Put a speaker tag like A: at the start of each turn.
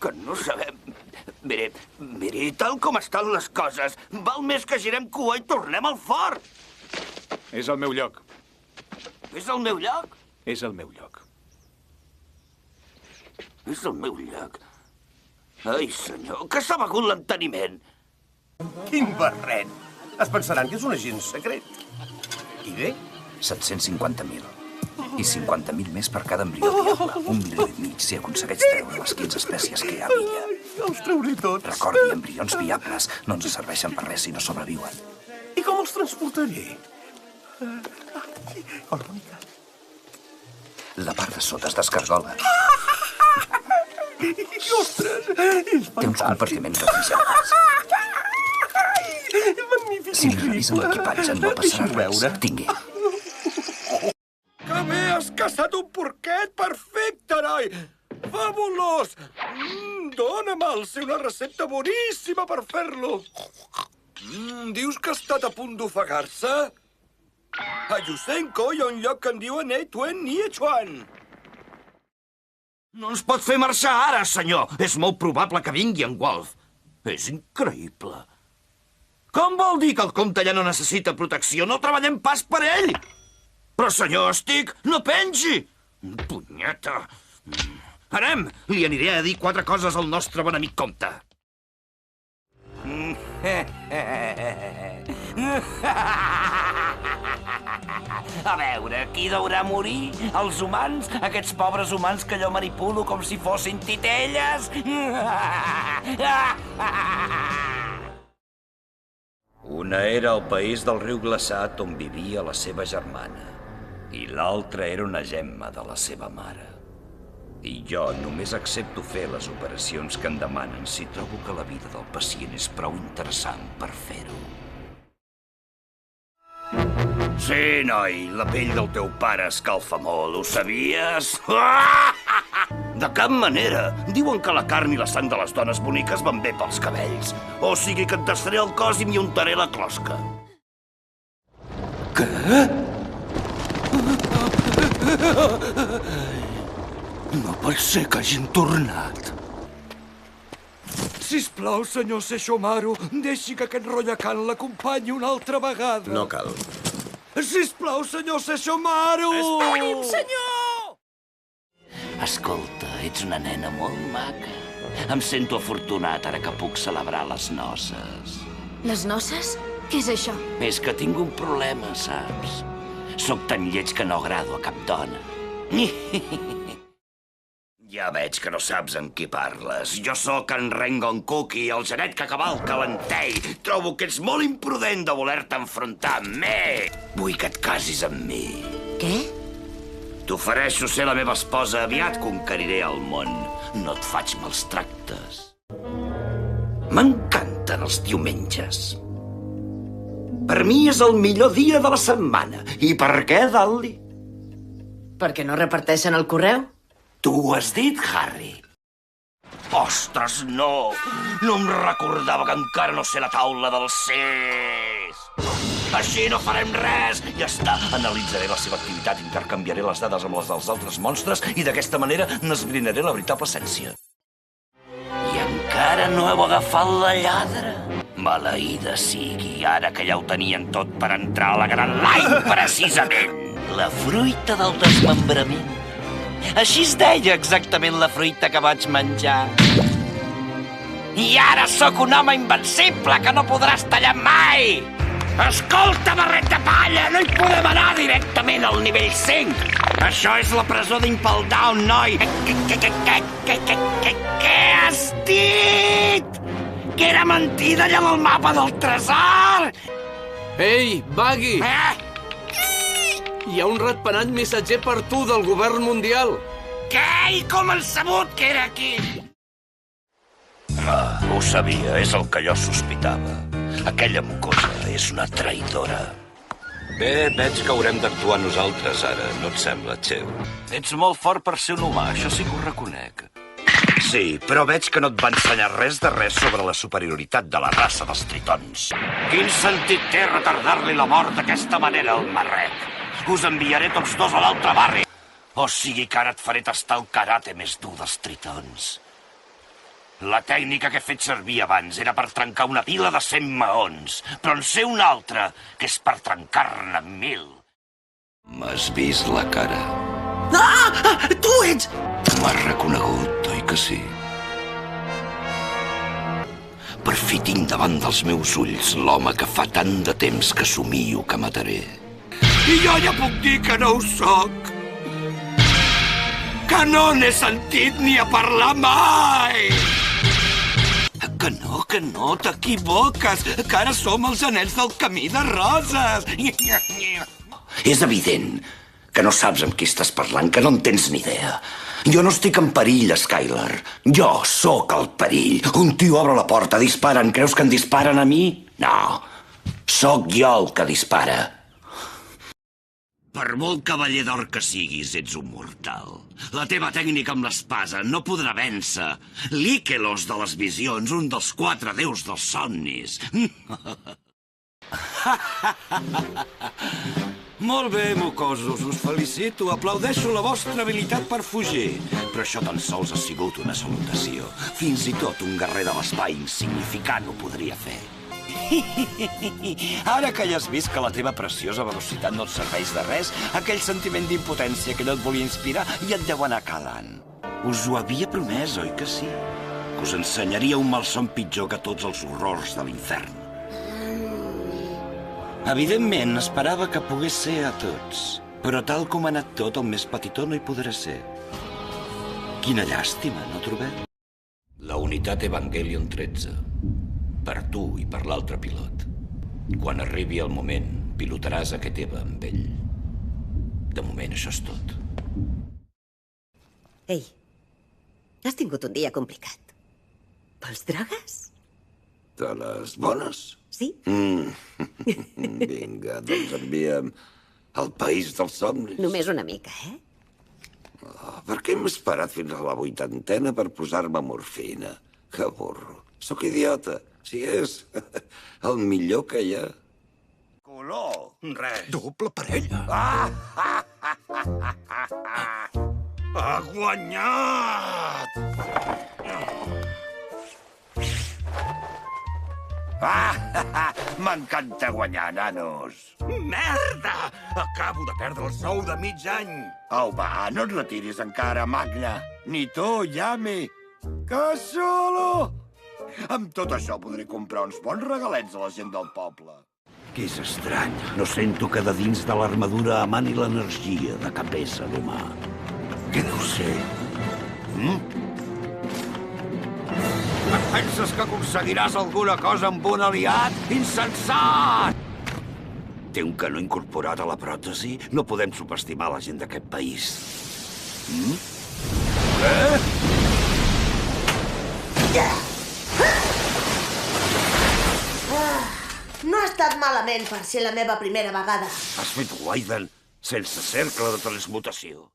A: Que no sabem... Miri, tal com estan les coses, val més que girem cua i tornem al fort.
B: És el meu lloc.
A: És el meu lloc?
B: És el meu lloc.
A: És el meu lloc. Ai, senyor, que s'ha begut l'enteniment.
C: Quin barret! Es pensaran que és un agent secret. I bé?
D: 750.000. I 50.000 més per cada embrió viable. 1,5 milió si aconsegueix treure les 15 espècies que hi ha a l'illa.
C: Els trauré tots.
D: Recordi, embrions viables no ens serveixen per res si no sobreviuen.
C: I com els transportaré?
D: La part de sota es descargola.
C: Ostres, és
D: Té uns compartiments refrigerats.
C: magnífic.
D: Si li revisen l'equipatge no passarà
C: Deixi'm
D: res.
C: veure.
D: Tingui.
E: Que bé has caçat un porquet! Perfecte, noi! Fabulós! Dóna'me'l, sé una recepta boníssima per fer-lo. Dius que ha estat a punt d'ofegar-se? A Yusenko hi ha un lloc que en diuen Etuen Niechuan.
A: No ens pot fer marxar ara, senyor. És molt probable que vingui en Wolf. És increïble. Com vol dir que el comte ja no necessita protecció? No treballem pas per ell! Però, senyor Stick, no pengi! Punyeta! Anem! Li aniré a dir 4 coses al nostre bon amic comte. A veure, qui deurà morir? Els humans? Aquests pobres humans que jo manipulo com si fossin titelles? Una era el país del riu glaçat on vivia la seva germana i l'altra era una gemma de la seva mare. I jo només accepto fer les operacions que em demanen si trobo que la vida del pacient és prou interessant per fer-ho. Sí, noi, la pell del teu pare escalfa molt, ho sabies? De cap manera. Diuen que la carn i la sang de les dones boniques van bé pels cabells. O sigui que et desfaré el cos i m'hi untaré la closca. Què? No pot ser que hagin tornat.
E: Sisplau, senyor Seixomaru, deixi que aquest rollacan l'acompanyi una altra vegada.
C: No cal.
E: Sisplau, senyor Seixomaru!
A: Esperi'm, senyor! Escolta, ets una nena molt maca. Em sento afortunat ara que puc celebrar les noces.
F: Les noces? Què és això?
A: És que tinc un problema, saps? Sóc tan lleig que no agrado a cap dona. Ja veig que no saps amb qui parles. Jo sóc en Rengon Cookie, el genet que cavalca l'entei. Trobo que ets molt imprudent de voler-te enfrontar amb mi. Vull que et casis amb mi.
F: Què?
A: T'ofereixo ser la meva esposa, aviat conqueriré el món. No et faig mals tractes. M'encanten els diumenges. Per mi és el millor dia de la setmana. I per què, Dal·li?
F: Perquè no reparteixen el correu?
A: Tu ho has dit, Harry? Ostres, no! No em recordava que encara no sé la taula del CES. Així no farem res! Ja està, analitzaré la seva activitat, intercanviaré les dades amb les dels altres monstres i d'aquesta manera n'esbrinaré la veritable essència. I encara no heu agafat la lladra? Maleïda sigui, ara que ja ho tenien tot per entrar a la Gran Line, precisament! La fruita del desmembrament. Així es deia exactament la fruita que vaig menjar. I ara sóc un home invencible que no podràs tallar mai! Escolta, barret de palla, no hi podem anar directament al nivell 5. Això és la presó d'Impel Down, noi. Què has dit? Que era mentida allà del mapa del tresor?
G: Ei, Buggy! Hi ha un ratpenat missatger per tu del govern mundial.
A: Què? I com han sabut que era aquí? Ho sabia, és el que jo sospitava. Aquella mocosa és una traïdora. Bé, veig que haurem d'actuar nosaltres ara, no et sembla, Cheu? Ets molt fort per ser un humà, això sí que ho reconec. Sí, però veig que no et va ensenyar res de res sobre la superioritat de la raça dels tritons. Quin sentit té retardar-li la mort d'aquesta manera al marrec? Us enviaré tots dos a l'altre barri. O sigui que ara et faré tastar el karate més dur dels tritons. La tècnica que he fet servir abans era per trencar una pila de 100 maons, però en sé una altra, que és per trencar-ne 1000. M'has vist la cara?
E: Ah! Tu ets...
A: M'has reconegut, oi que sí? Per fi tinc davant dels meus ulls l'home que fa tant de temps que somio que mataré. I jo ja puc dir que no ho sóc. Que no n'he sentit ni a parlar mai! Que no, t'equivoques, que ara som els anells del camí de roses. És evident que no saps amb qui estàs parlant, que no en tens ni idea. Jo no estic en perill, Skylar. Jo sóc el perill. Un tio obre la porta, disparen. Creus que em disparen a mi? No. Sóc jo el que dispara. Per molt cavaller d'or que siguis, ets un mortal. La teva tècnica amb l'espasa no podrà vèncer l'Íquelos de les visions, un dels 4 déus dels somnis. Molt bé, mocosos, us felicito. Aplaudeixo la vostra habilitat per fugir. Però això tan sols ha sigut una salutació. Fins i tot un guerrer de l'espai insignificant ho podria fer. Ara que ja has vist que la teva preciosa velocitat no et serveix de res, aquell sentiment d'impotència que no et volia inspirar ja et deu anar calant. Us ho havia promès, oi que sí? Que us ensenyaria un malson pitjor que tots els horrors de l'infern. Evidentment, esperava que pogués ser a tots, però tal com ha anat tot, el més petitó no hi podrà ser. Quina llàstima, no trobeu? La unitat Evangelion 13. Per tu i per l'altre pilot. Quan arribi el moment, pilotaràs aquest Eva amb ell. De moment, això és tot.
H: Ei, has tingut un dia complicat. Vols drogues?
C: De les bones?
H: Sí?
C: Vinga, doncs envia'm al país dels somnis.
H: Només una mica, eh?
C: Per què hem esperat fins a la 80a per posar-me morfina? Que burro. Sóc idiota. Si és el millor que hi ha. Color. Res.
E: Doble parella.
C: Ha guanyat! M'encanta guanyar, nanos.
E: Merda! Acabo de perdre el sou de mig any.
C: Au, va, no et retiris encara, Magna. Ni tu, Yami. Que solo! Amb tot això podré comprar uns bons regalets a la gent del poble.
A: Que és estrany. No sento que de dins de l'armadura emani l'energia de cap ésser humà. Què deu ser? Et penses que aconseguiràs alguna cosa amb un aliat? Insensat! Té un canó incorporat a la pròtesi? No podem subestimar la gent d'aquest país.
I: No ha estat malament per ser la meva primera vegada.
A: Has fet Raiden sense cercle de transmutació.